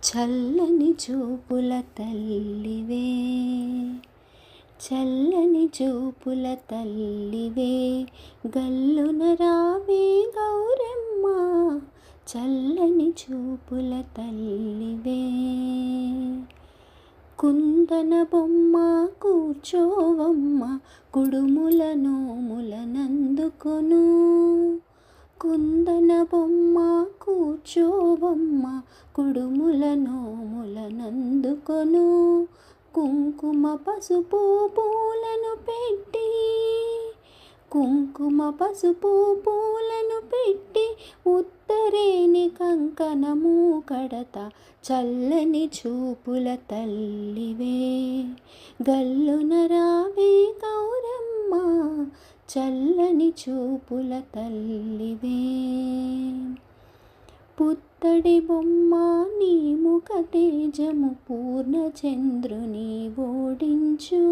చల్లని చూపుల తల్లివే, చల్లని చూపుల తల్లివే, గల్లున రావే గౌరమ్మ, చల్లని చూపుల తల్లివే. కుందన బొమ్మ కూర్చోవమ్మ, కుడుముల నోములనందుకొను. కుందన బొమ్మ కూర్చోవమ్మ, కుడుముల నోములనందుకొను. కుంకుమ పసుపు పూలను పెట్టి, కుంకుమ పసుపు పూలను పెట్టి, ఉత్తరేని కంకణము కడత, చల్లని చూపుల తల్లివే, గల్లున రావే గౌరమ్మ, చల్లని చూపుల తల్లివే. పుత్తడి బొమ్మ నీ ముఖ తేజము పూర్ణచంద్రుని ఓడించు.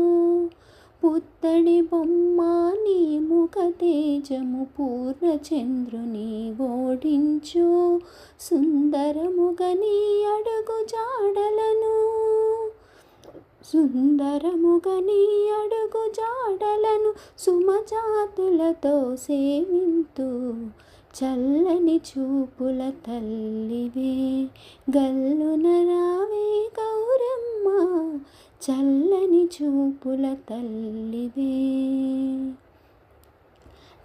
పుత్తడి బొమ్మ నీ ముఖ తేజము పూర్ణచంద్రుని ఓడించు. సుందరముగా నీ అడుగు జాడలను, సుందరముగా నీ అడుగు జాడలను, సుమజాతులతో సేవింతు, చల్లని చూపుల తల్లివే, గల్లున రావే గౌరమ్మ, చల్లని చూపుల తల్లివే.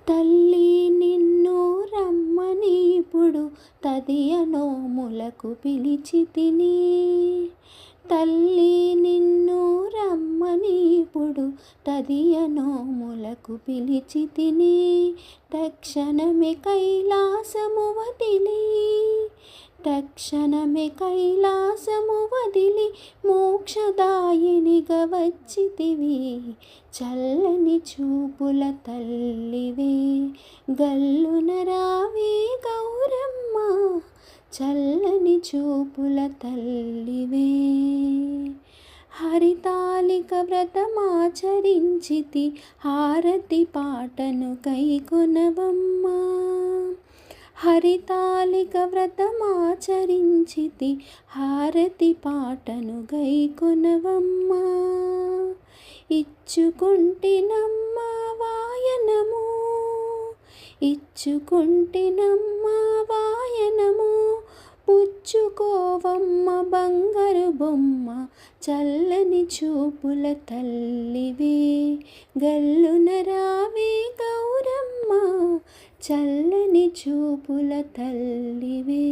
తల్లి నిన్ను రమ్మని ఇప్పుడు తదియ నోములకు పిలిచితిని. తల్లి నిన్ను రమ్మని ఇప్పుడు తదియ నోములకు పిలిచితిని. తక్షణమే కైలాసము వదిలి, తక్షణమే కైలాసము వదిలి, మోక్షదాయినిగా వచ్చితివి, చల్లని చూపుల తల్లివే, గల్లున రావే గౌరమ్మ, చల్లని చూపుల తల్లివే. హరితాళిక వ్రతమాచరించితి, హారతి పాటను కైకొనవమ్మ. హరితాళిక వ్రతమాచరించితి, హారతి పాటను గైకొనవమ్మ. ఇచ్చుకుంటినమ్మ వాయనము, ఇచ్చుకుంటినమ్మ వాయనము, పుచ్చుకోవమ్మ బంగారు బొమ్మ, చల్లని చూపుల తల్లివే, గల్లున రావే గౌరమ్మ, చల్లని చూపుల తల్లివే.